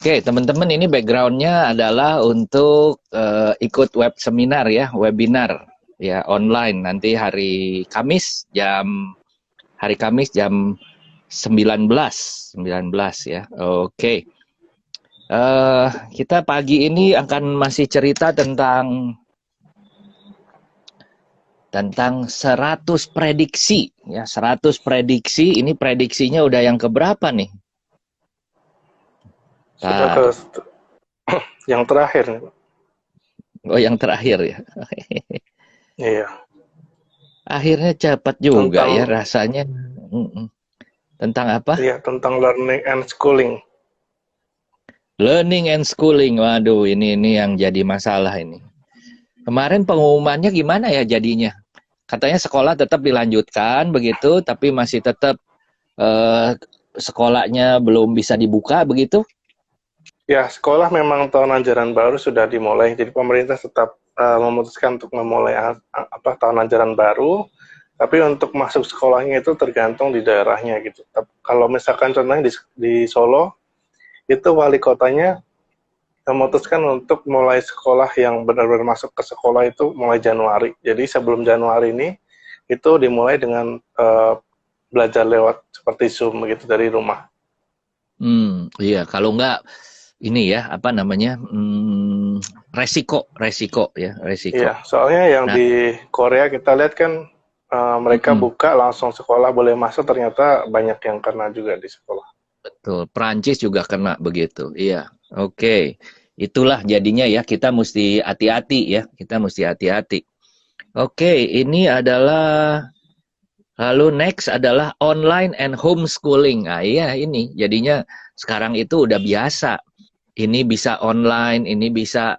Oke, teman-teman, ini backgroundnya adalah untuk ikut web seminar ya, webinar ya online nanti hari Kamis jam 19 ya. Oke. Kita pagi ini akan masih cerita tentang 100 prediksi ya, 100 prediksi. Ini prediksinya udah yang keberapa nih? Sudah ke yang terakhir. Oh, yang terakhir ya. Iya. Akhirnya cepat juga ya Tentang rasanya. Tentang apa? tentang learning and schooling. Learning and schooling. Waduh, ini yang jadi masalah ini. Kemarin pengumumannya gimana ya jadinya? Katanya sekolah tetap dilanjutkan begitu, tapi masih tetap sekolahnya belum bisa dibuka begitu? Ya, sekolah memang tahun ajaran baru sudah dimulai. Jadi pemerintah tetap memutuskan untuk memulai tahun ajaran baru. Tapi untuk masuk sekolahnya itu tergantung di daerahnya gitu. Kalau misalkan contohnya di Solo, itu wali kotanya memutuskan untuk mulai sekolah yang benar-benar masuk ke sekolah itu mulai Januari. Jadi sebelum Januari ini, itu dimulai dengan belajar lewat seperti Zoom gitu dari rumah. Iya, kalau enggak ini ya, apa namanya, resiko ya, resiko. Iya, soalnya yang Nah, di Korea kita lihat kan mereka buka langsung sekolah boleh masuk, ternyata banyak yang kena juga di sekolah. betul, Perancis juga kena begitu, iya. Oke, itulah jadinya ya, kita mesti hati-hati ya, kita mesti hati-hati. Oke, ini adalah, lalu next adalah online and homeschooling. Ah iya, ini jadinya sekarang itu udah biasa. Ini bisa online, ini bisa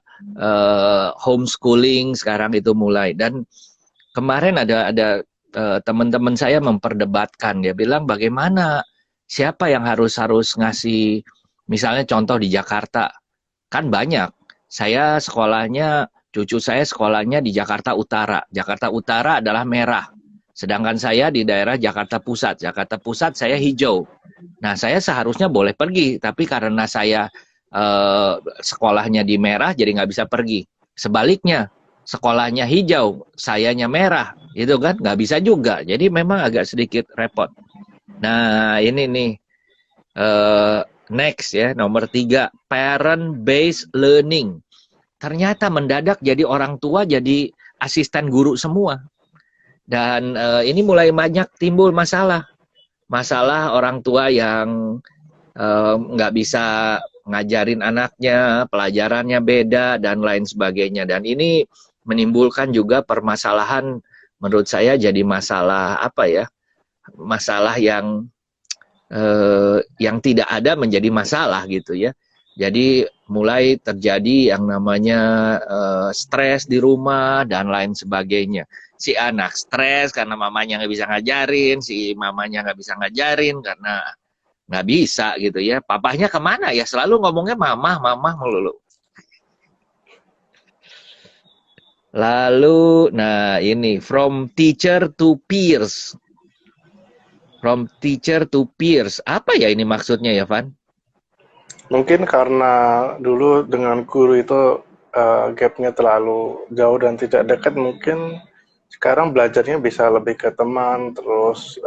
homeschooling, sekarang itu mulai. Dan kemarin ada teman-teman saya memperdebatkan, dia bilang bagaimana, siapa yang harus ngasih, misalnya contoh di Jakarta, kan banyak. Cucu saya sekolahnya di Jakarta Utara. Jakarta Utara adalah merah. Sedangkan saya di daerah Jakarta Pusat. Jakarta Pusat saya hijau. Nah, saya seharusnya boleh pergi, tapi karena saya sekolahnya di merah, jadi nggak bisa pergi. Sebaliknya, sekolahnya hijau, sayanya merah, itu kan nggak bisa juga. Jadi memang agak sedikit repot. Nah, ini nih, next ya, nomor 3, parent-based learning. Ternyata mendadak jadi orang tua, jadi asisten guru semua. Dan ini mulai banyak timbul masalah. Masalah orang tua yang nggak bisa ngajarin anaknya, pelajarannya beda, dan lain sebagainya. Dan ini menimbulkan juga permasalahan, menurut saya jadi masalah apa ya, masalah yang tidak ada menjadi masalah gitu ya. Jadi mulai terjadi yang namanya stres di rumah dan lain sebagainya. Si anak stres karena mamanya nggak bisa ngajarin, si mamanya nggak bisa ngajarin karena nggak bisa gitu ya. Papahnya kemana ya? Selalu ngomongnya mamah melulu. Lalu, nah ini, from teacher to peers. From teacher to peers. Apa ya ini maksudnya ya, Van? Mungkin karena dulu dengan guru itu gapnya terlalu jauh dan tidak dekat, mungkin sekarang belajarnya bisa lebih ke teman, terus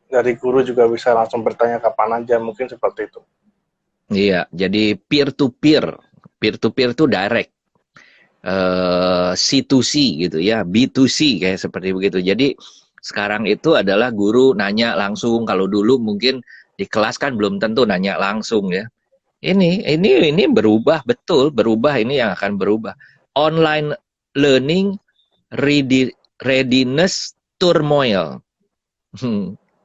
dari guru juga bisa langsung bertanya kapan aja, mungkin seperti itu. Iya, jadi peer to peer. Peer to peer itu direct. C to C gitu ya, B to C kayak seperti begitu. Jadi sekarang itu adalah guru nanya langsung. Kalau dulu mungkin di kelas kan belum tentu nanya langsung ya. Ini berubah, betul berubah, ini yang akan berubah. Online learning readiness turmoil.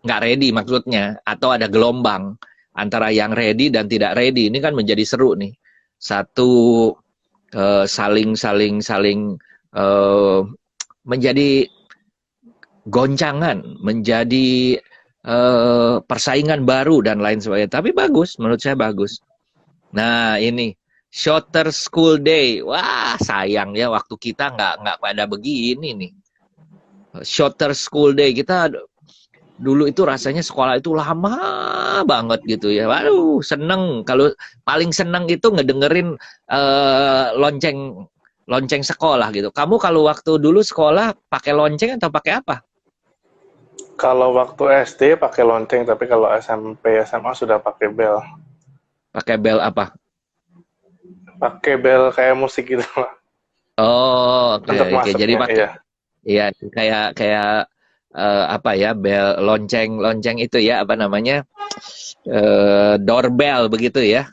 Nggak ready maksudnya, atau ada gelombang antara yang ready dan tidak ready. Ini kan menjadi seru nih. Satu saling menjadi goncangan, menjadi persaingan baru dan lain sebagainya. Tapi bagus, menurut saya bagus. Nah ini shorter school day, wah sayang ya waktu kita nggak pada begini nih. Shorter school day kita Dulu itu rasanya sekolah itu lama banget gitu ya. Waduh, seneng. Kalau paling seneng itu ngedengerin lonceng lonceng sekolah gitu. Kamu kalau waktu dulu sekolah pakai lonceng atau pakai apa? Kalau waktu SD pakai lonceng, tapi kalau SMP, SMA sudah pakai bel. Pakai bel apa? Pakai bel kayak musik gitu, Pak. Oh, oke Untuk oke. Jadi masuknya, pakai iya. ya kayak kayak apa ya, bel lonceng lonceng itu ya, apa namanya? Doorbell begitu ya.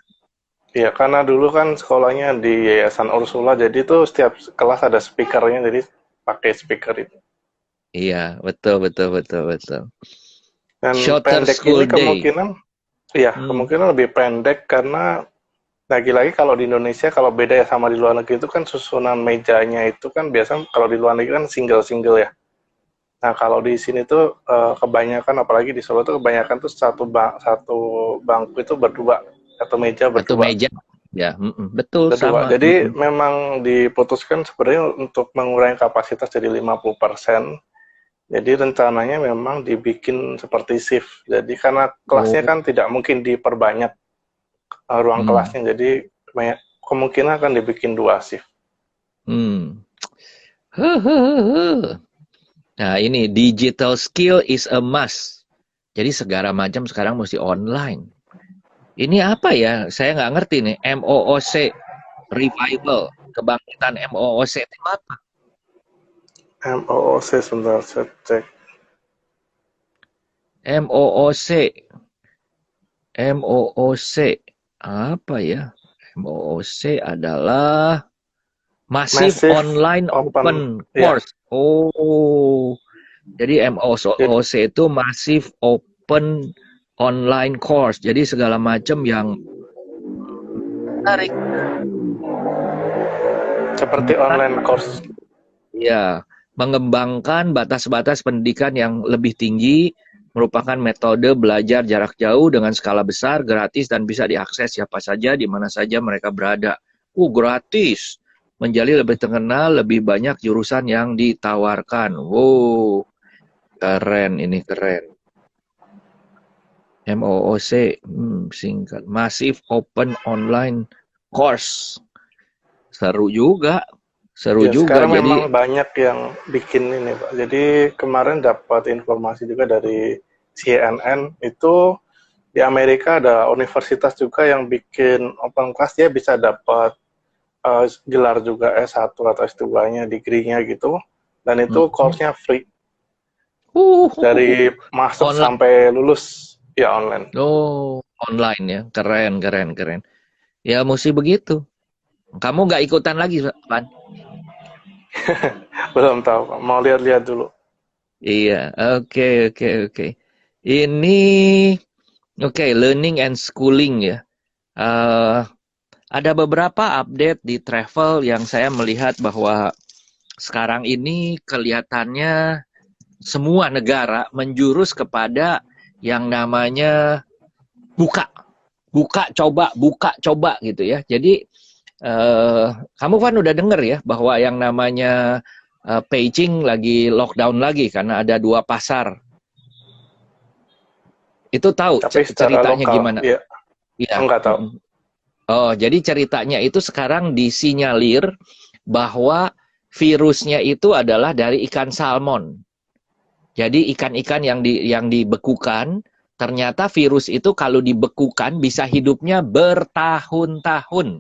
Iya, karena dulu kan sekolahnya di Yayasan Ursula, jadi tuh setiap kelas ada speakernya, jadi pakai speaker itu. Iya, betul betul betul betul. Dan Shorter pendek ini school day. kemungkinan, iya, Hmm, kemungkinan lebih pendek karena lagi-lagi kalau di Indonesia, kalau beda ya sama di luar negeri itu kan susunan mejanya itu kan biasanya kalau di luar negeri kan single-single ya. Nah, kalau di sini tuh kebanyakan, apalagi di Solo tuh kebanyakan tuh satu bangku itu berdua, satu meja satu berdua. meja. Ya, betul Berdua. sama. Jadi memang diputuskan sebenarnya untuk mengurangi kapasitas jadi 50%. Jadi rencananya memang dibikin seperti shift. Jadi karena kelasnya Oh, kan tidak mungkin diperbanyak ruang hmm, kelasnya, jadi kemungkinan akan dibikin 2 shift. hmm. Hehehe. Nah, ini digital skill is a must. Jadi segala macam sekarang mesti online. Ini apa ya? Saya nggak ngerti nih. MOOC Revival, kebangkitan MOOC itu apa? MOOC sebentar saya cek. MOOC, MOOC apa ya? MOOC adalah Massive Massive Online Open, Open ya. Course. Oh, jadi Jadi, MOOC itu Massive Open Online Course. Jadi segala macam yang menarik. seperti online course. Ya, mengembangkan batas-batas pendidikan yang lebih tinggi merupakan metode belajar jarak jauh dengan skala besar, gratis, dan bisa diakses siapa saja, di mana saja mereka berada. Gratis. Menjadi lebih terkenal, lebih banyak jurusan yang ditawarkan. Wow, keren, ini keren. MOOC, singkat. Massive Open Online Course. Seru juga. Seru Ya, juga. sekarang Jadi, memang banyak yang bikin ini, Pak. Jadi kemarin dapat informasi juga dari CNN, itu di Amerika ada universitas juga yang bikin open class, dia bisa dapat gelar juga S1 atau S2-nya, degree-nya gitu. Dan itu hmm, course-nya free. uh, uh, uh, uh. Dari masuk online. sampai lulus, ya online. Oh, online ya. Keren, keren, keren. Ya, mesti begitu. Kamu nggak ikutan lagi, Pan? Belum tahu, Pak. Mau lihat-lihat dulu. Iya, oke, oke, oke. Ini, oke, learning and schooling ya. Eh, ada beberapa update di travel yang saya melihat bahwa sekarang ini kelihatannya semua negara menjurus kepada yang namanya buka, buka, coba gitu ya. Jadi kamu kan udah denger ya bahwa yang namanya Beijing lagi lockdown lagi karena ada 2 pasar. Itu tahu Tapi secara ceritanya lokal, gimana? ya, Iya. enggak tahu. Oh, jadi ceritanya itu sekarang disinyalir bahwa virusnya itu adalah dari ikan salmon. Jadi ikan-ikan yang dibekukan, ternyata virus itu kalau dibekukan bisa hidupnya bertahun-tahun.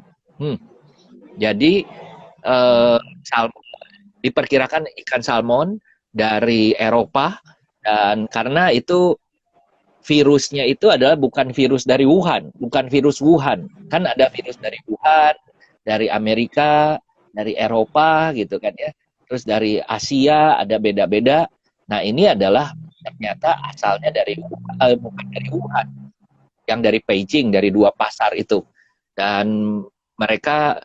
Jadi salmon, diperkirakan ikan salmon dari Eropa, dan karena itu virusnya itu adalah bukan virus dari Wuhan, bukan virus Wuhan. Kan ada virus dari Wuhan, dari Amerika, dari Eropa gitu kan ya. Terus dari Asia ada beda-beda. Nah, ini adalah ternyata asalnya dari bukan dari Wuhan, yang dari Beijing, dari 2 pasar itu. Dan mereka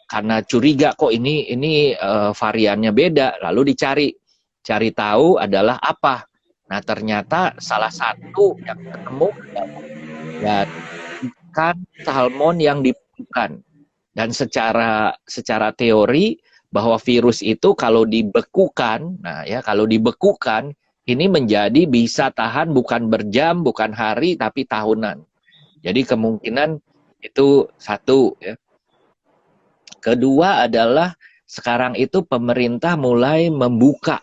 karena curiga kok ini variannya beda, lalu cari tahu adalah apa. Nah, ternyata salah satu yang ketemu adalah dari ikan salmon yang dibekukan. Dan secara teori bahwa virus itu kalau dibekukan, nah ya, kalau dibekukan ini menjadi bisa tahan bukan berjam, bukan hari, tapi tahunan. Jadi kemungkinan itu satu. Ya. Kedua adalah sekarang itu pemerintah mulai membuka.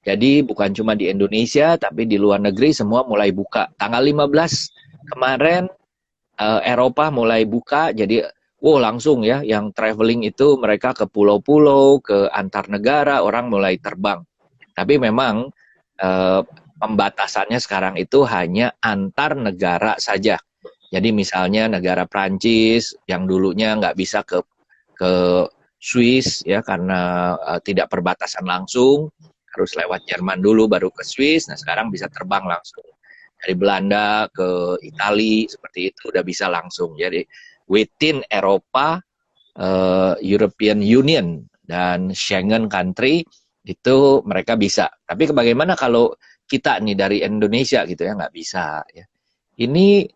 Jadi bukan cuma di Indonesia, tapi di luar negeri semua mulai buka. Tanggal 15 kemarin Eropa mulai buka, jadi langsung ya, yang traveling itu mereka ke pulau-pulau, ke antar negara, orang mulai terbang. Tapi memang pembatasannya sekarang itu hanya antar negara saja. Jadi misalnya negara Prancis yang dulunya nggak bisa ke Swiss ya karena tidak perbatasan langsung, harus lewat Jerman dulu baru ke Swiss. Nah sekarang bisa terbang langsung dari Belanda ke Italia seperti itu udah bisa langsung. Jadi within Eropa, European Union dan Schengen country itu mereka bisa. Tapi bagaimana kalau kita nih dari Indonesia gitu ya nggak bisa. Ya. Ini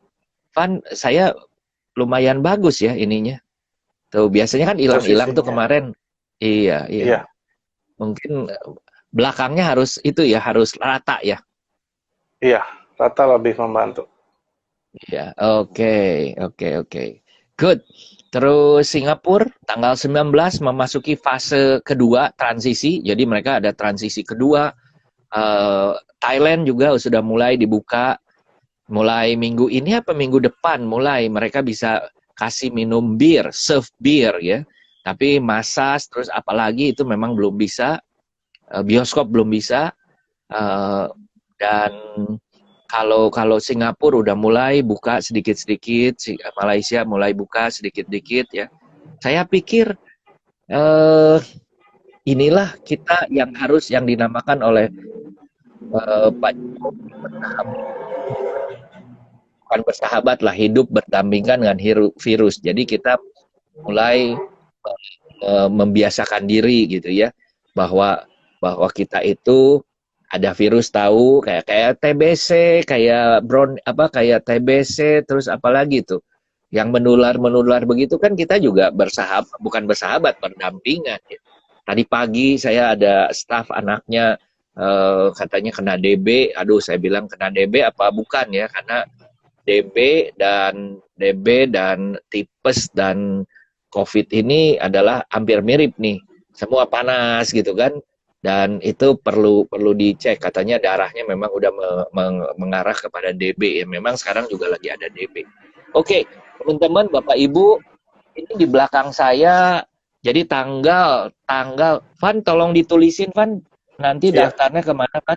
Van saya lumayan bagus ya ininya. Tuh biasanya kan hilang-hilang tuh kemarin. Iya. Mungkin belakangnya harus itu ya harus rata ya. Iya, rata lebih membantu. Iya, oke. Good. Terus Singapura tanggal 19 memasuki fase kedua transisi. Jadi mereka ada transisi kedua. Thailand juga sudah mulai dibuka. Mulai minggu ini apa minggu depan mulai mereka bisa kasih minum bir, serve bir ya. Tapi massage terus apalagi itu memang belum bisa. Bioskop belum bisa. Dan kalau Singapura udah mulai buka sedikit-sedikit, Malaysia mulai buka sedikit-sedikit ya. Saya pikir inilah kita yang harus yang dinamakan oleh Pak Jokowi bukan bersahabat lah, hidup berdampingan dengan virus. Jadi kita mulai membiasakan diri gitu ya bahwa kita itu ada virus tahu kayak TBC, kayak kayak TBC terus apalagi tuh yang menular begitu kan kita juga bukan bersahabat berdampingan ya. Tadi pagi saya ada staf anaknya katanya kena DB, aduh saya bilang kena DB apa bukan ya karena DB dan tipes dan COVID ini adalah hampir mirip nih, semua panas gitu kan, dan itu perlu dicek katanya darahnya memang udah mengarah kepada DB ya, memang sekarang juga lagi ada DB. Oke, teman-teman, Bapak Ibu, ini di belakang saya, jadi tanggal, Van tolong ditulisin Van, nanti daftarnya kemana kan?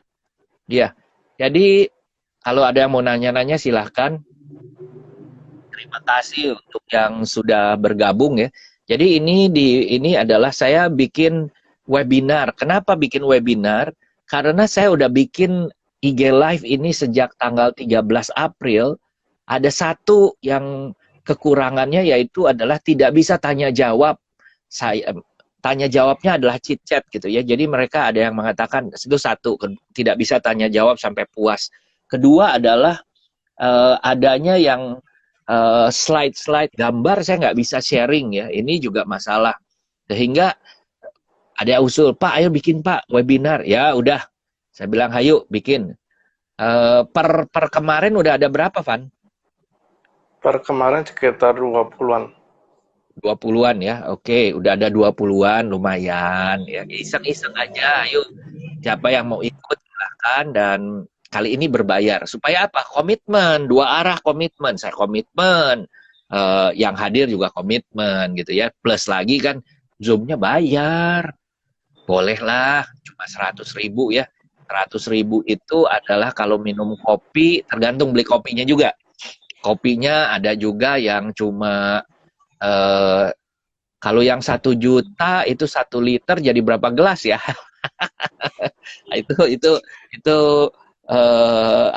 Iya, jadi kalau ada yang mau nanya-nanya silahkan. Terima kasih untuk yang sudah bergabung ya. Jadi ini adalah saya bikin webinar. Kenapa bikin webinar? Karena saya udah bikin IG Live ini sejak tanggal 13 April. Ada satu yang kekurangannya yaitu adalah tidak bisa tanya jawab. Tanya jawabnya adalah chit chat gitu ya. Jadi mereka ada yang mengatakan itu satu, tidak bisa tanya jawab sampai puas. Kedua adalah adanya yang slide gambar saya nggak bisa sharing ya. Ini juga masalah. Sehingga ada usul, Pak, ayo bikin Pak webinar. Ya udah, saya bilang ayo bikin. Per kemarin udah ada berapa, Van? Per kemarin sekitar 20-an. 20-an ya, oke. Udah ada 20-an, lumayan. Ya, iseng-iseng aja, ayo. Siapa yang mau ikut, silahkan. Dan kali ini berbayar. Supaya apa? Komitmen, dua arah komitmen. Saya komitmen, yang hadir juga komitmen gitu ya. Plus lagi kan, Zoom-nya bayar. Bolehlah, cuma 100.000 ya. 100.000 itu adalah kalau minum kopi, tergantung beli kopinya juga. Kopinya ada juga yang cuma kalau yang 1 juta itu 1 liter jadi berapa gelas ya? itu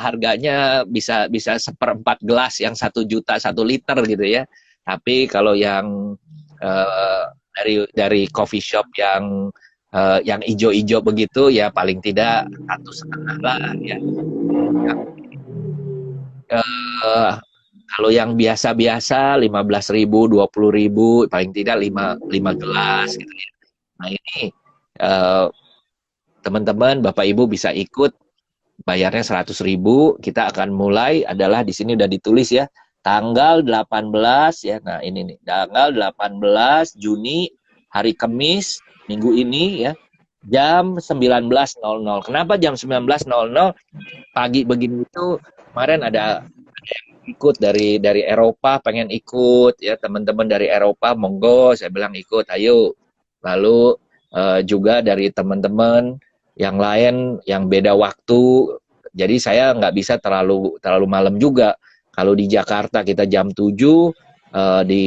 harganya bisa 1/4 gelas yang 1 juta 1 liter gitu ya. Tapi kalau yang dari coffee shop yang ijo-ijo begitu ya paling tidak 1,5 lah ya. Kalau yang biasa-biasa 15.000, 20.000 paling tidak 5 gelas gitu ya. Nah ini teman-teman, Bapak Ibu bisa ikut, bayarnya 100.000. Kita akan mulai adalah di sini udah ditulis ya, tanggal 18 ya. Nah, ini nih, tanggal 18 Juni, hari Kamis, minggu ini ya, jam 19.00. Kenapa jam 19.00? Pagi begini itu kemarin ada yang ikut dari Eropa, pengen ikut ya, teman-teman dari Eropa, monggo, saya bilang ikut, ayo. Lalu juga dari teman-teman yang lain yang beda waktu, jadi saya nggak bisa terlalu malam juga. Kalau di Jakarta kita jam 7, di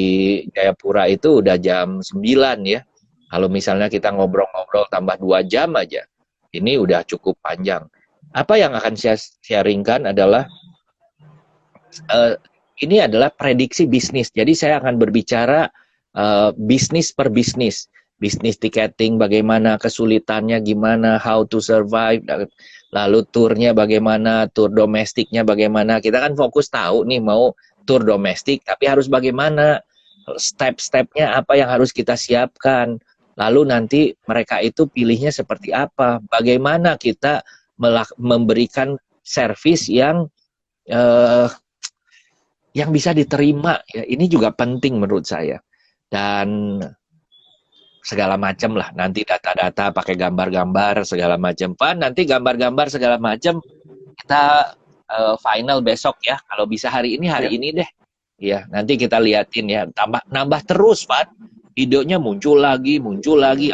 Jayapura itu udah jam 9 ya. Kalau misalnya kita ngobrol-ngobrol tambah 2 jam aja, ini udah cukup panjang. Apa yang akan saya sharingkan adalah ini adalah prediksi bisnis. Jadi saya akan berbicara bisnis per bisnis. Bisnis tiketing bagaimana, kesulitannya gimana, how to survive, lalu turnya bagaimana, tur domestiknya bagaimana. Kita kan fokus tahu nih mau tur domestik, tapi harus bagaimana, step-stepnya apa yang harus kita siapkan. Lalu nanti mereka itu pilihnya seperti apa, bagaimana kita memberikan servis yang bisa diterima. Ya, ini juga penting menurut saya. Dan segala macam lah, nanti data-data pakai gambar-gambar segala macam. Pan nanti gambar-gambar segala macam kita final besok ya. Kalau bisa hari ini deh. Ya, nanti kita liatin ya. Nambah terus, Pan. Videonya muncul lagi,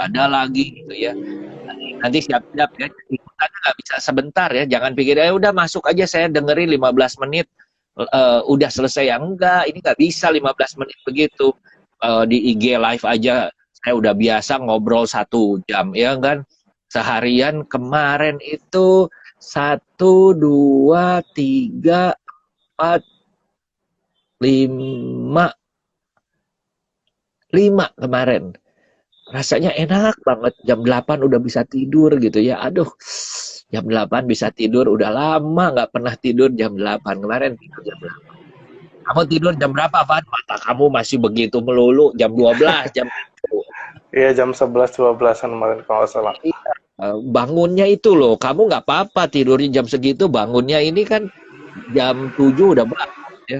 ada lagi gitu ya. Nanti siap-siap ya. Ikutannya nggak bisa sebentar ya. Jangan pikir udah masuk aja saya dengerin 15 menit udah selesai. Ya enggak, ini nggak bisa 15 menit begitu. Di IG live aja saya udah biasa ngobrol 1 jam, ya kan? Seharian kemarin itu 1, 2, 3, 4, 5 kemarin. Rasanya enak banget, jam 8 udah bisa tidur gitu ya. Aduh, jam 8 bisa tidur, udah lama nggak pernah tidur jam 8. Kemarin tidur jam 8. Kamu tidur jam berapa, Van? Mata kamu masih begitu melulu, jam 12, jam 1. Iya, jam 11-12an kemarin kalau nggak salah. Iya. Bangunnya itu loh, kamu nggak apa-apa tidurnya jam segitu, bangunnya ini kan jam 7 udah bangun ya.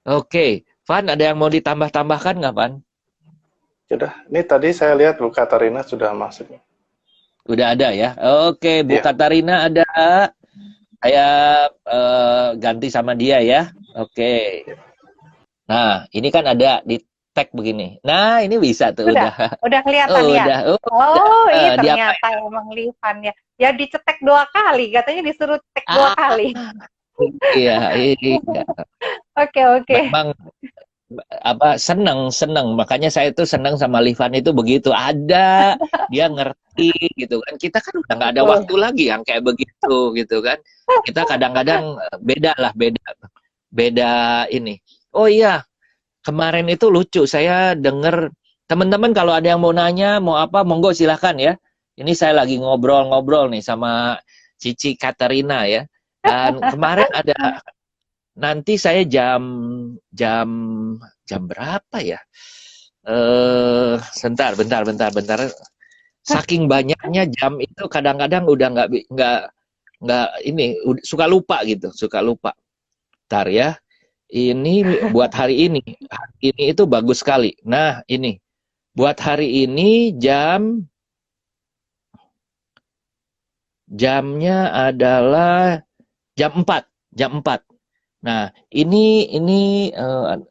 Oke, Van, ada yang mau ditambah-tambahkan nggak, Van? Sudah, ini tadi saya lihat Bu Katarina sudah masuk. Udah ada ya. Oke, Bu Iya. Katarina ada. Saya ganti sama dia ya. Oke. Nah, ini kan ada di tag begini. Nah, ini bisa tuh udah. Udah kelihatan ya. Udah. Ini ternyata emang Livan ya. Ya dicetek 2 kali, katanya disuruh cetek 2 kali. Iya. Oke. Memang seneng, makanya saya tuh seneng sama Livan itu begitu ada dia ngerti gitu kan. Kita kan udah nggak ada waktu lagi yang kayak begitu gitu kan. Kita kadang-kadang beda ini. Oh iya, kemarin itu lucu, saya denger teman-teman kalau ada yang mau nanya mau apa monggo silahkan ya. Ini saya lagi ngobrol-ngobrol nih sama Cici Katarina ya. Dan kemarin ada, nanti saya jam berapa ya? Bentar. Saking banyaknya jam itu kadang-kadang udah nggak ini suka lupa. Ntar ya. Ini buat hari ini. Hari ini itu bagus sekali. Nah, ini buat hari ini jamnya adalah jam 4. Nah, ini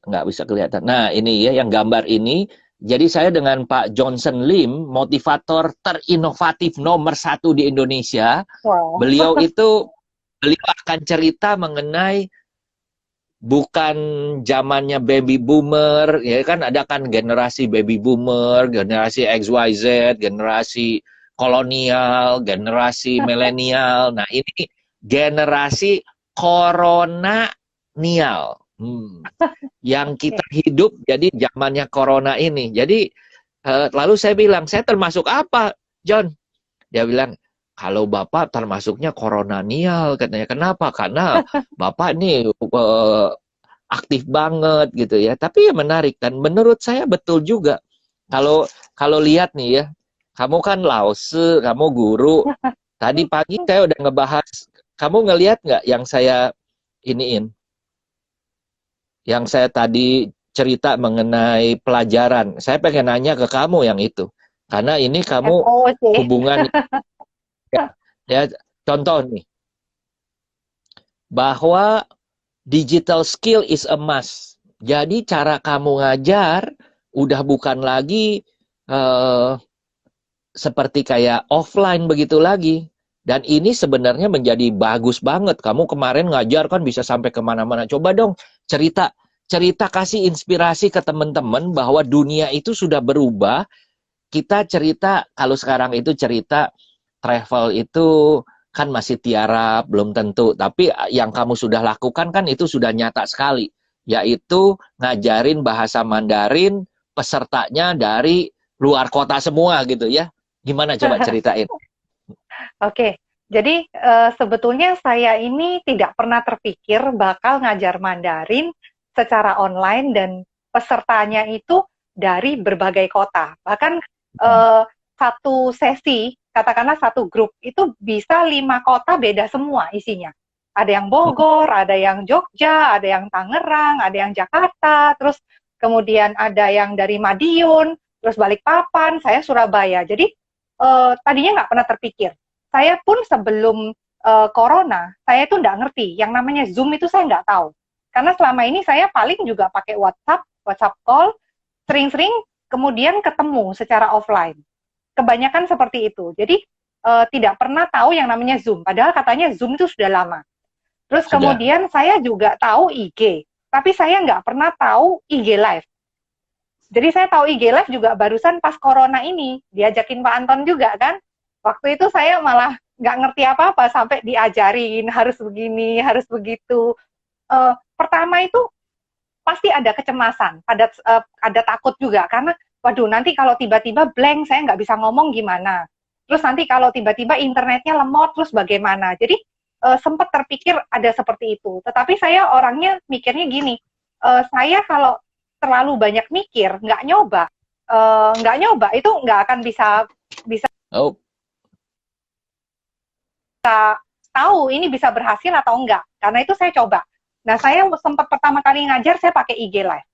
nggak bisa kelihatan. Nah, ini ya yang gambar ini. Jadi saya dengan Pak Johnson Lim, motivator terinovatif nomor 1 di Indonesia. Wow. Beliau akan cerita mengenai bukan zamannya baby boomer, ya kan ada kan generasi baby boomer, generasi XYZ, generasi kolonial, generasi milenial. Nah, ini generasi Corona-nial. Yang kita hidup jadi zamannya corona ini. Jadi lalu saya bilang, saya termasuk apa, John? Dia bilang, kalau Bapak termasuknya Corona-nial katanya. Kenapa? Karena Bapak nih aktif banget gitu ya. Tapi ya menarik, dan menurut saya betul juga. Kalau lihat nih ya, Kamu kan lause, kamu guru. Tadi pagi saya udah ngebahas. Kamu ngelihat nggak yang saya iniin? Yang saya tadi cerita mengenai pelajaran. Saya pengen nanya ke kamu yang itu. Karena ini kamu FO sih. hubungan ya, ya contoh nih bahwa digital skill is a must. Jadi cara kamu ngajar udah bukan lagi seperti kayak offline begitu lagi. Dan ini sebenarnya menjadi bagus banget. Kamu kemarin ngajar kan bisa sampai kemana-mana. Coba dong cerita kasih inspirasi ke teman-teman bahwa dunia itu sudah berubah. Kita cerita, kalau sekarang itu cerita travel itu kan masih tiarap, belum tentu. Tapi yang kamu sudah lakukan kan itu sudah nyata sekali. Yaitu ngajarin bahasa Mandarin pesertanya dari luar kota semua gitu ya. Gimana coba ceritain? Oke, jadi sebetulnya saya ini tidak pernah terpikir bakal ngajar Mandarin secara online dan pesertanya itu dari berbagai kota. Bahkan satu sesi, katakanlah satu grup, itu bisa 5 kota beda semua isinya. Ada yang Bogor, ada yang Jogja, ada yang Tangerang, ada yang Jakarta, terus kemudian ada yang dari Madiun, terus Balikpapan, saya Surabaya. Jadi tadinya nggak pernah terpikir. Saya pun sebelum corona, saya itu nggak ngerti. Yang namanya Zoom itu saya nggak tahu. Karena selama ini saya paling juga pakai WhatsApp call, sering-sering kemudian ketemu secara offline. Kebanyakan seperti itu. Jadi tidak pernah tahu yang namanya Zoom. Padahal katanya Zoom itu sudah lama. Terus Sudah. kemudian saya juga tahu IG. Tapi saya nggak pernah tahu IG Live. Jadi saya tahu IG Live juga barusan pas corona ini. Diajakin Pak Anton juga kan. Waktu itu saya malah nggak ngerti apa-apa sampai diajarin harus begini, harus begitu. Pertama itu pasti ada kecemasan, ada takut juga karena waduh nanti kalau tiba-tiba blank saya nggak bisa ngomong gimana. Terus nanti kalau tiba-tiba internetnya lemot terus bagaimana. Jadi sempat terpikir ada seperti itu. Tetapi saya orangnya mikirnya gini, saya kalau terlalu banyak mikir nggak nyoba itu nggak akan bisa tahu ini bisa berhasil atau enggak. Karena itu saya coba. Nah, saya sempat pertama kali ngajar, saya pakai IG Live.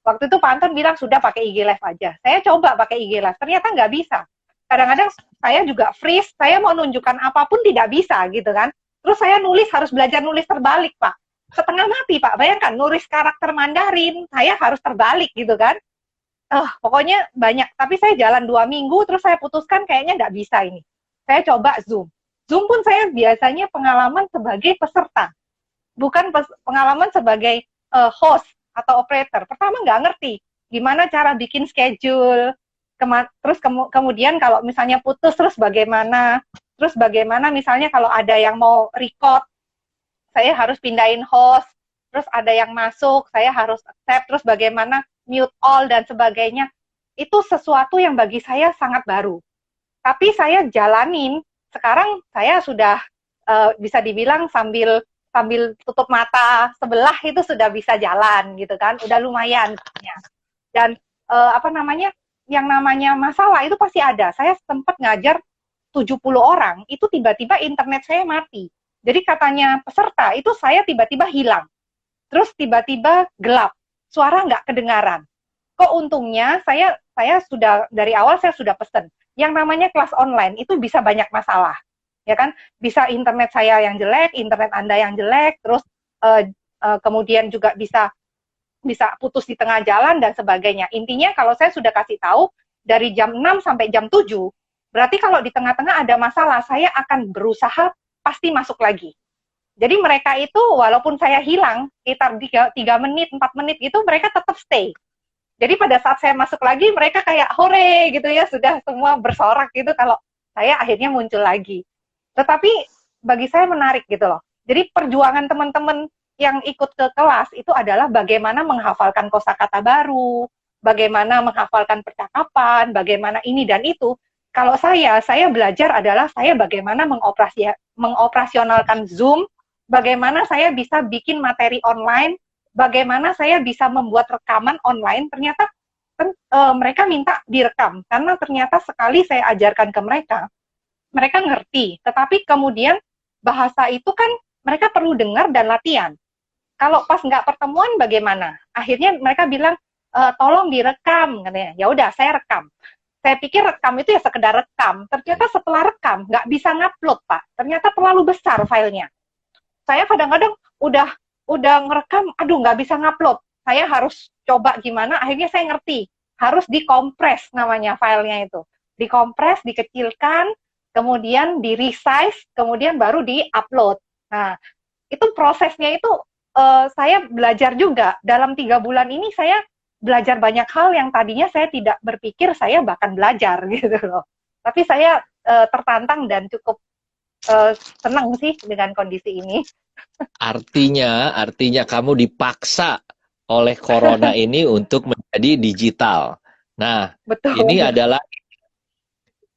Waktu itu Pak Anton bilang, sudah pakai IG Live aja. Saya coba pakai IG Live, ternyata nggak bisa. Kadang-kadang saya juga freeze, saya mau nunjukkan apapun tidak bisa, gitu kan. Terus saya harus belajar nulis terbalik, Pak. Setengah mati, Pak. Bayangkan, nulis karakter Mandarin, saya harus terbalik, gitu kan. Pokoknya banyak. Tapi saya jalan 2 minggu, terus saya putuskan kayaknya nggak bisa ini. Saya coba Zoom. Zoom pun saya biasanya pengalaman sebagai peserta, bukan pengalaman sebagai host atau operator. Pertama nggak ngerti gimana cara bikin schedule, terus kemudian kalau misalnya putus terus bagaimana misalnya kalau ada yang mau record, saya harus pindahin host, terus ada yang masuk, saya harus accept, terus bagaimana mute all dan sebagainya. Itu sesuatu yang bagi saya sangat baru. Tapi saya jalanin. Sekarang saya sudah bisa dibilang sambil tutup mata sebelah itu sudah bisa jalan gitu kan, udah lumayan. Dan yang namanya masalah itu pasti ada. Saya sempat ngajar 70 orang, itu tiba-tiba internet saya mati. Jadi katanya peserta itu saya tiba-tiba hilang, terus tiba-tiba gelap, suara nggak kedengaran. Kok untungnya saya sudah dari awal saya sudah pesen. Yang namanya kelas online itu bisa banyak masalah, ya kan? Bisa internet saya yang jelek, internet Anda yang jelek, terus kemudian juga bisa putus di tengah jalan dan sebagainya. Intinya kalau saya sudah kasih tahu dari jam 6 sampai jam 7, berarti kalau di tengah-tengah ada masalah, saya akan berusaha pasti masuk lagi. Jadi mereka itu walaupun saya hilang sekitar 3 menit, 4 menit gitu, mereka tetap stay. Jadi pada saat saya masuk lagi, mereka kayak hore gitu ya, sudah semua bersorak gitu kalau saya akhirnya muncul lagi. Tetapi bagi saya menarik gitu loh. Jadi perjuangan teman-teman yang ikut ke kelas itu adalah bagaimana menghafalkan kosakata baru, bagaimana menghafalkan percakapan, bagaimana ini dan itu. Kalau saya belajar adalah saya bagaimana mengoperasionalkan Zoom, bagaimana saya bisa bikin materi online, bagaimana saya bisa membuat rekaman online. Ternyata mereka minta direkam karena ternyata sekali saya ajarkan ke mereka, mereka ngerti. Tetapi kemudian bahasa itu kan mereka perlu dengar dan latihan. Kalau pas nggak pertemuan bagaimana? Akhirnya mereka bilang, tolong direkam, katanya. Ya udah, saya rekam. Saya pikir rekam itu ya sekedar rekam. Ternyata setelah rekam nggak bisa ngupload, Pak. Ternyata terlalu besar filenya. Saya kadang-kadang udah ngerekam, aduh nggak bisa ngupload. Saya harus coba gimana. Akhirnya saya ngerti, harus dikompres namanya filenya itu. Dikompres, dikecilkan, kemudian di-resize, kemudian baru di-upload. Nah, itu prosesnya itu saya belajar juga. Dalam 3 bulan ini saya belajar banyak hal yang tadinya saya tidak berpikir saya bahkan belajar gitu loh. Tapi saya tertantang dan cukup senang sih dengan kondisi ini. Artinya kamu dipaksa oleh corona ini untuk menjadi digital. Nah, Betul. ini adalah,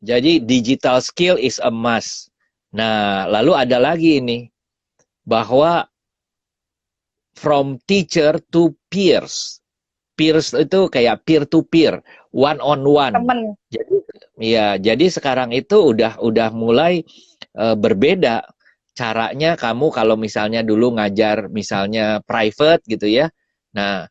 jadi digital skill is a must. Nah, lalu ada lagi ini, bahwa from teacher to peers. Peers itu kayak peer to peer, one on one. Temen. Jadi sekarang itu udah mulai berbeda caranya. Kamu kalau misalnya dulu ngajar misalnya private gitu ya. Nah,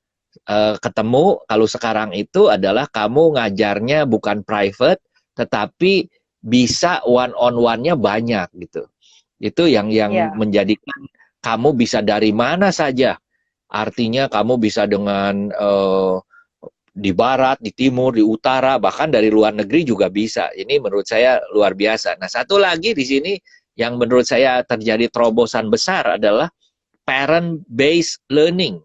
ketemu kalau sekarang itu adalah kamu ngajarnya bukan private tetapi bisa one on one-nya banyak gitu. Itu yang menjadikan kamu bisa dari mana saja. Artinya kamu bisa dengan di barat, di timur, di utara, bahkan dari luar negeri juga bisa. Ini menurut saya luar biasa. Nah, satu lagi di sini yang menurut saya terjadi terobosan besar adalah parent-based learning.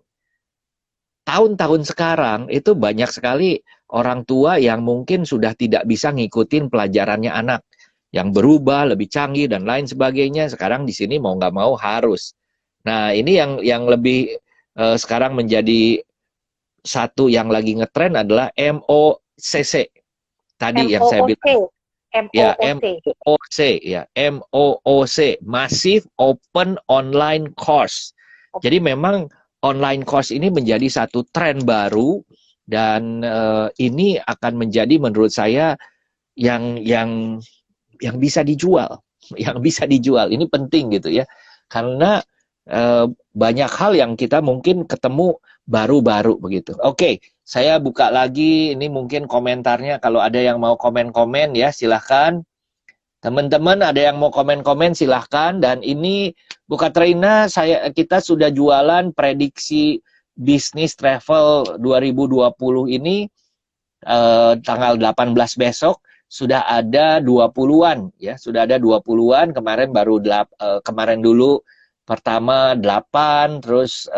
Tahun-tahun sekarang itu banyak sekali orang tua yang mungkin sudah tidak bisa ngikutin pelajarannya anak. Yang berubah, lebih canggih, dan lain sebagainya. Sekarang di sini mau nggak mau harus. Nah, ini yang lebih sekarang menjadi satu yang lagi ngetren adalah MOOC. Tadi yang saya bilang. Ya, MOOC. Ya, MOOC. Massive Open Online Course. Jadi memang online course ini menjadi satu tren baru. Dan ini akan menjadi menurut saya yang bisa dijual. Yang bisa dijual. Ini penting gitu ya. Karena banyak hal yang kita mungkin ketemu baru-baru begitu. Oke, saya buka lagi. Ini mungkin komentarnya. Kalau ada yang mau komen-komen ya silahkan. Teman-teman ada yang mau komen-komen silahkan. Dan ini Bu Katrina, kita sudah jualan prediksi bisnis travel 2020 ini tanggal 18 besok. Sudah ada 20-an ya, sudah ada 20-an. Kemarin baru kemarin dulu pertama 8, terus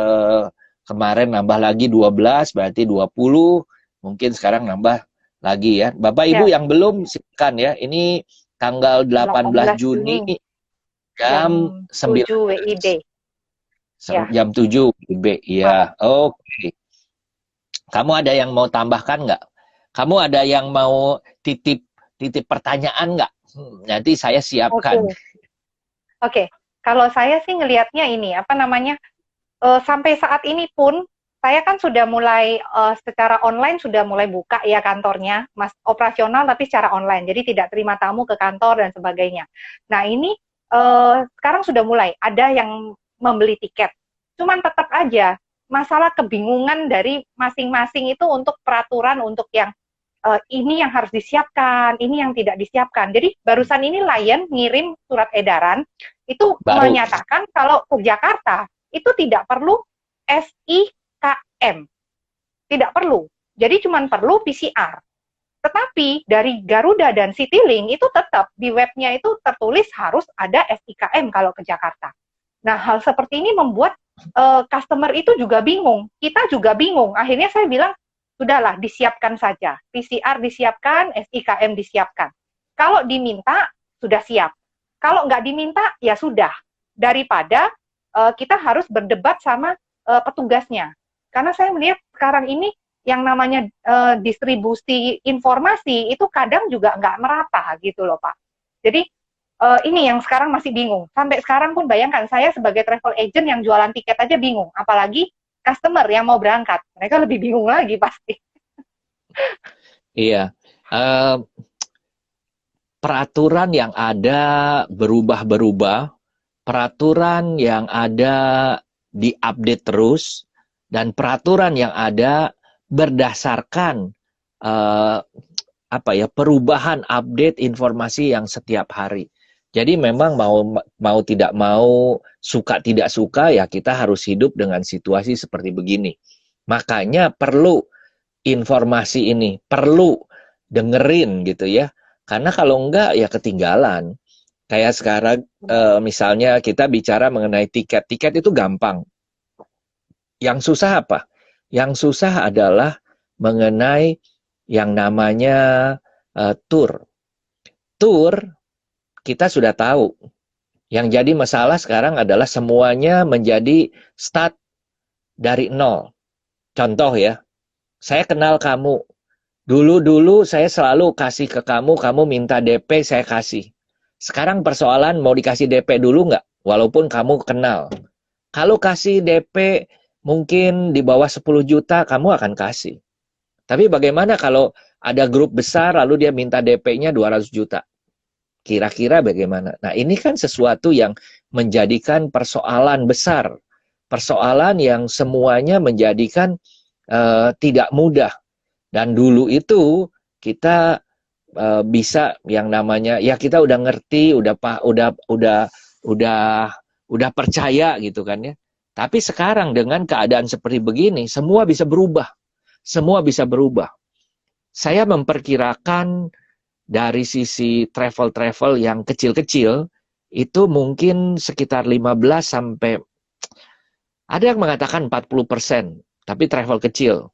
kemarin nambah lagi 12, berarti 20. Mungkin sekarang nambah lagi ya. Bapak Ibu yang belum silakan ya. Ini tanggal 18 Juni jam 9 WIB. Jam 7 WIB. Ya, oke. Kamu ada yang mau tambahkan nggak? Kamu ada yang mau titip pertanyaan nggak? Nanti saya siapkan. Oke. Kalau saya sih ngelihatnya ini, sampai saat ini pun, saya kan sudah mulai, secara online sudah mulai buka ya kantornya, operasional tapi secara online, jadi tidak terima tamu ke kantor dan sebagainya. Nah ini, sekarang sudah mulai, ada yang membeli tiket. Cuman tetap aja, masalah kebingungan dari masing-masing itu untuk peraturan, untuk yang ini yang harus disiapkan, ini yang tidak disiapkan. Jadi barusan ini Lion ngirim surat edaran, itu menyatakan kalau ke Jakarta itu tidak perlu SIKM, tidak perlu. Jadi cuma perlu PCR. Tetapi dari Garuda dan Citylink itu tetap di webnya itu tertulis harus ada SIKM kalau ke Jakarta. Nah hal seperti ini membuat customer itu juga bingung, kita juga bingung. Akhirnya saya bilang sudahlah disiapkan saja, PCR disiapkan, SIKM disiapkan. Kalau diminta sudah siap. Kalau nggak diminta, ya sudah. Daripada kita harus berdebat sama petugasnya. Karena saya melihat sekarang ini yang namanya distribusi informasi itu kadang juga nggak merata gitu loh Pak. Jadi ini yang sekarang masih bingung. Sampai sekarang pun bayangkan saya sebagai travel agent yang jualan tiket aja bingung. Apalagi customer yang mau berangkat. Mereka lebih bingung lagi pasti. Iya. Eh, Peraturan yang ada berubah-berubah, peraturan yang ada diupdate terus, dan peraturan yang ada berdasarkan eh, perubahan update informasi yang setiap hari. Jadi memang mau tidak mau, suka tidak suka, ya kita harus hidup dengan situasi seperti begini. Makanya perlu informasi ini, perlu dengerin gitu ya. Karena kalau enggak ya ketinggalan. Kayak sekarang misalnya kita bicara mengenai tiket. Tiket itu gampang. Yang susah apa? Yang susah adalah mengenai yang namanya tour. Tour kita sudah tahu. Yang jadi masalah sekarang adalah semuanya menjadi start dari nol. Contoh ya, saya kenal kamu. Dulu-dulu saya selalu kasih ke kamu, kamu minta DP, saya kasih. Sekarang persoalan mau dikasih DP dulu nggak? Walaupun kamu kenal. Kalau kasih DP mungkin di bawah 10 juta, kamu akan kasih. Tapi bagaimana kalau ada grup besar lalu dia minta DP-nya 200 juta? Kira-kira bagaimana? Nah, ini kan sesuatu yang menjadikan persoalan besar. Persoalan yang semuanya menjadikan tidak mudah. Dan dulu itu kita bisa yang namanya ya kita udah ngerti, udah percaya gitu kan ya. Tapi sekarang dengan keadaan seperti begini, semua bisa berubah. Semua bisa berubah. Saya memperkirakan dari sisi travel-travel yang kecil-kecil itu mungkin sekitar 15 sampai ada yang mengatakan 40%, tapi travel kecil.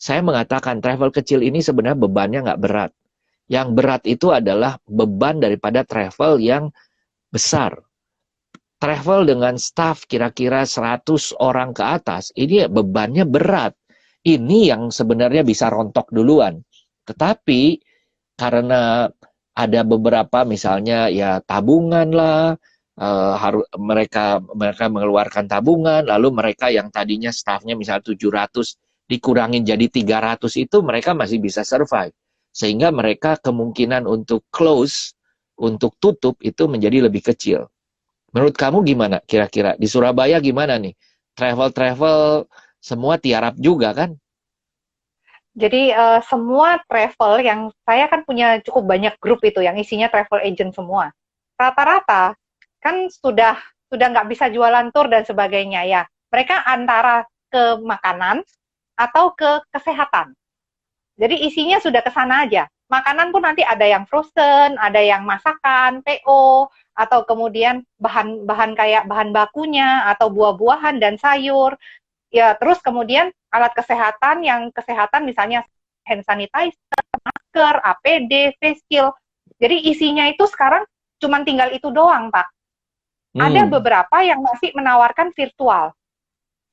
Saya mengatakan travel kecil ini sebenarnya bebannya nggak berat. Yang berat itu adalah beban daripada travel yang besar. Travel dengan staff kira-kira 100 orang ke atas, ini bebannya berat. Ini yang sebenarnya bisa rontok duluan. Tetapi karena ada beberapa misalnya ya tabungan lah, mereka mengeluarkan tabungan, lalu mereka yang tadinya staffnya misalnya 700 dikurangin jadi 300, itu mereka masih bisa survive. Sehingga mereka kemungkinan untuk close, untuk tutup itu menjadi lebih kecil. Menurut kamu gimana kira-kira? Di Surabaya gimana nih? Travel-travel semua tiarap juga kan? Jadi semua travel yang saya kan punya cukup banyak grup itu yang isinya travel agent semua. Rata-rata kan sudah nggak bisa jualan tour dan sebagainya ya. Mereka antara ke makanan atau ke kesehatan. Jadi isinya sudah ke sana aja. Makanan pun nanti ada yang frozen, ada yang masakan, PO, atau kemudian bahan-bahan kayak bahan bakunya atau buah-buahan dan sayur. Ya, terus kemudian alat kesehatan yang kesehatan misalnya hand sanitizer, masker, APD, face shield. Jadi isinya itu sekarang cuma tinggal itu doang, Pak. Ada beberapa yang masih menawarkan virtual.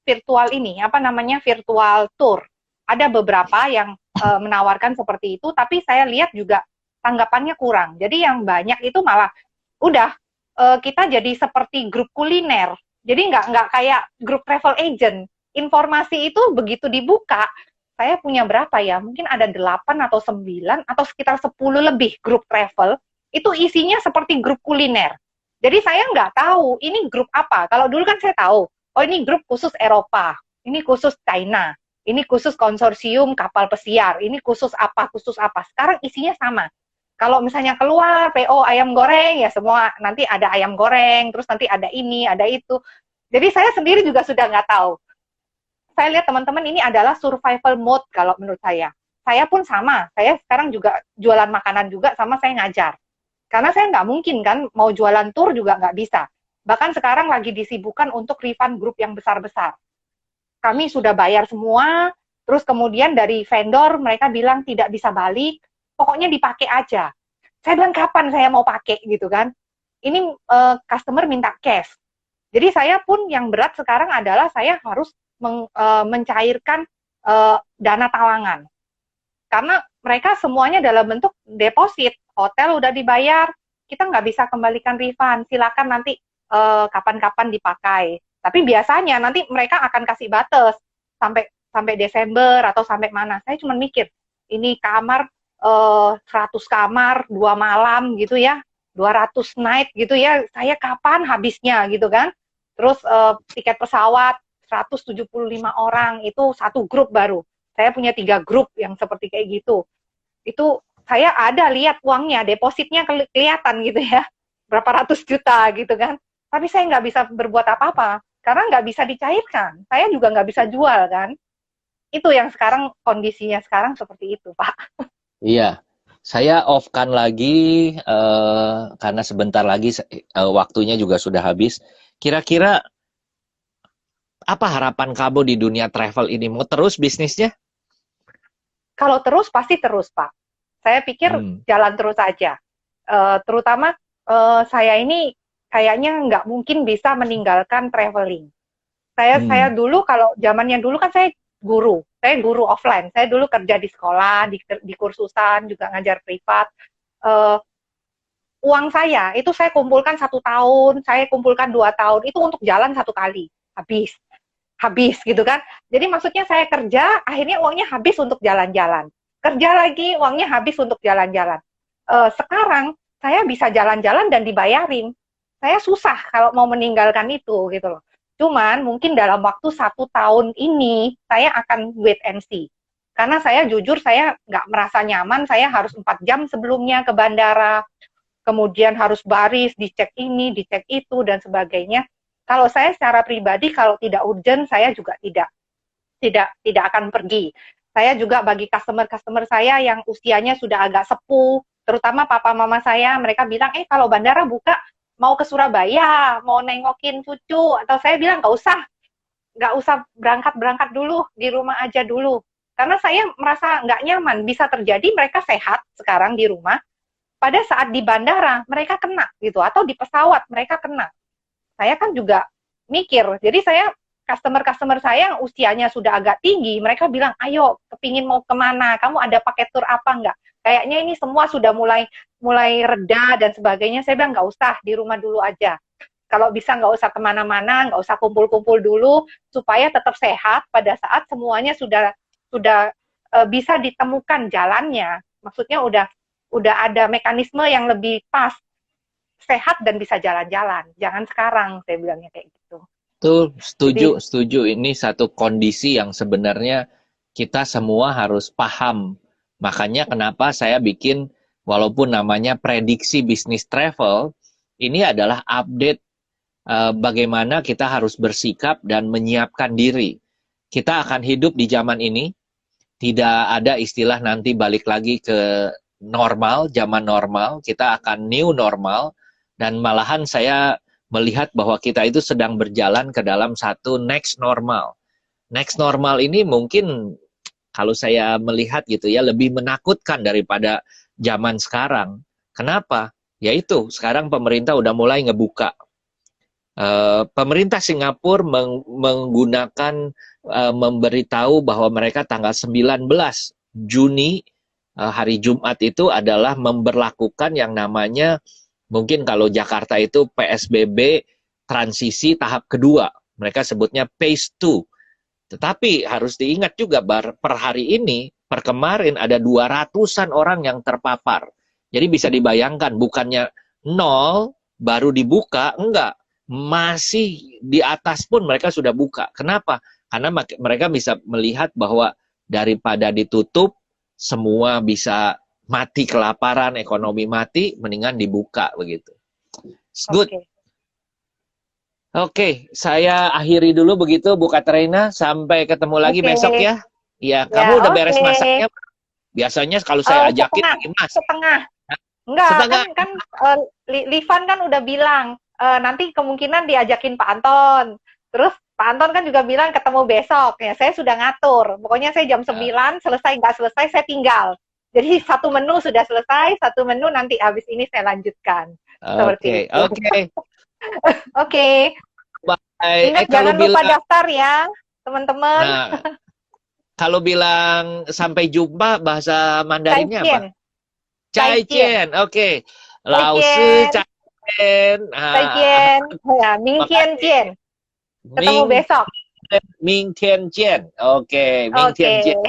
Virtual ini, apa namanya, virtual tour. Ada beberapa yang menawarkan seperti itu, tapi saya lihat juga tanggapannya kurang. Jadi yang banyak itu malah udah kita jadi seperti grup kuliner. Jadi nggak kayak grup travel agent. Informasi itu begitu dibuka, saya punya berapa ya? Mungkin ada 8 atau 9 atau sekitar 10 lebih grup travel. Itu isinya seperti grup kuliner. Jadi saya nggak tahu ini grup apa. Kalau dulu kan saya tahu, oh ini grup khusus Eropa, ini khusus China, ini khusus konsorsium kapal pesiar, ini khusus apa. Sekarang isinya sama. Kalau misalnya keluar PO ayam goreng, ya semua nanti ada ayam goreng, terus nanti ada ini, ada itu. Jadi saya sendiri juga sudah nggak tahu. Saya lihat teman-teman ini adalah survival mode kalau menurut saya. Saya pun sama, saya sekarang juga jualan makanan juga, sama saya ngajar. Karena saya nggak mungkin kan, mau jualan tour juga nggak bisa. Bahkan sekarang lagi disibukkan untuk refund grup yang besar-besar. Kami sudah bayar semua, terus kemudian dari vendor mereka bilang tidak bisa balik, pokoknya dipakai aja. Saya bilang kapan saya mau pakai gitu kan. Ini customer minta cash. Jadi saya pun yang berat sekarang adalah saya harus mencairkan dana talangan. Karena mereka semuanya dalam bentuk deposit. Hotel udah dibayar, kita nggak bisa kembalikan refund. Silakan nanti kapan-kapan dipakai. Tapi biasanya nanti mereka akan kasih batas sampai Desember atau sampai mana. Saya cuma mikir, ini kamar 100 kamar 2 malam gitu ya, 200 night gitu ya, saya kapan habisnya gitu kan. Terus tiket pesawat 175 orang, itu satu grup baru. Saya punya 3 grup yang seperti kayak gitu. Itu saya ada lihat uangnya, depositnya kelihatan gitu ya, berapa ratus juta gitu kan. Tapi saya nggak bisa berbuat apa-apa, karena nggak bisa dicairkan. Saya juga nggak bisa jual kan. Itu yang sekarang, kondisinya sekarang seperti itu, Pak. Iya, saya off-kan lagi karena sebentar lagi waktunya juga sudah habis. Kira-kira apa harapan kamu di dunia travel ini? Mau terus bisnisnya? Kalau terus, pasti terus, Pak. Saya pikir jalan terus aja. Terutama saya ini kayaknya nggak mungkin bisa meninggalkan traveling. Saya dulu, kalau zamannya dulu kan saya guru offline. Saya dulu kerja di sekolah, di kursusan, juga ngajar privat. Uang saya itu saya kumpulkan 1 tahun, saya kumpulkan 2 tahun, itu untuk jalan 1 kali, habis gitu kan. Jadi maksudnya saya kerja, akhirnya uangnya habis untuk jalan-jalan. Kerja lagi, uangnya habis untuk jalan-jalan. Sekarang saya bisa jalan-jalan dan dibayarin. Saya susah kalau mau meninggalkan itu gitu loh. Cuman mungkin dalam waktu 1 tahun ini saya akan wait and see. Karena saya jujur, saya nggak merasa nyaman. Saya harus 4 jam sebelumnya ke bandara, kemudian harus baris, dicek ini, dicek itu, dan sebagainya. Kalau saya secara pribadi, kalau tidak urgent, saya juga tidak akan pergi. Saya juga bagi customer saya yang usianya sudah agak sepuh, terutama papa mama saya, mereka bilang, kalau bandara buka, mau ke Surabaya, mau nengokin cucu, atau saya bilang nggak usah berangkat dulu, di rumah aja dulu. Karena saya merasa nggak nyaman, bisa terjadi mereka sehat sekarang di rumah, pada saat di bandara mereka kena gitu, atau di pesawat mereka kena. Saya kan juga mikir, jadi saya customer saya yang usianya sudah agak tinggi, mereka bilang, ayo kepingin mau kemana, kamu ada paket tour apa enggak? Kayaknya ini semua sudah mulai reda dan sebagainya. Saya bilang nggak usah, di rumah dulu aja. Kalau bisa nggak usah kemana-mana, nggak usah kumpul-kumpul dulu, supaya tetap sehat pada saat semuanya sudah bisa ditemukan jalannya. Maksudnya udah ada mekanisme yang lebih pas, sehat dan bisa jalan-jalan. Jangan sekarang, saya bilangnya kayak gitu. Tuh, setuju. Ini satu kondisi yang sebenarnya kita semua harus paham. Makanya kenapa saya bikin, walaupun namanya prediksi bisnis travel, ini adalah update bagaimana kita harus bersikap dan menyiapkan diri. Kita akan hidup di zaman ini, tidak ada istilah nanti balik lagi ke normal, zaman normal, kita akan new normal, dan malahan saya melihat bahwa kita itu sedang berjalan ke dalam satu next normal. Next normal ini mungkin kalau saya melihat gitu ya, lebih menakutkan daripada zaman sekarang. Kenapa? Yaitu sekarang pemerintah udah mulai ngebuka. Pemerintah Singapura menggunakan memberitahu bahwa mereka tanggal 19 Juni hari Jumat itu adalah memberlakukan yang namanya, mungkin kalau Jakarta itu PSBB transisi tahap kedua. Mereka sebutnya phase 2. Tetapi harus diingat juga per hari ini, per kemarin ada 200-an orang yang terpapar. Jadi bisa dibayangkan, bukannya 0 baru dibuka, enggak. Masih di atas pun mereka sudah buka. Kenapa? Karena mereka bisa melihat bahwa daripada ditutup, semua bisa mati kelaparan, ekonomi mati, mendingan dibuka begitu. Good. Oke, saya akhiri dulu begitu, Bu Katrina. Sampai ketemu lagi besok ya. Ya, kamu udah beres masaknya. Biasanya kalau saya ajakin setengah. Enggak, kan Livan kan udah bilang nanti kemungkinan diajakin Pak Anton. Terus Pak Anton kan juga bilang ketemu besok. Ya, saya sudah ngatur. Pokoknya saya jam 9 selesai, nggak selesai saya tinggal. Jadi satu menu sudah selesai, satu menu nanti habis ini saya lanjutkan. Seperti itu. Oke. Ingat jangan lupa daftar ya, teman-teman. Nah, kalau bilang sampai jumpa bahasa Mandarinnya apa? Zaijian. Oke. Laoshi zaijian. Zaijian. Ya, mingtian jian. Ketemu besok. Mingtian jian. Oke, mingtian jian.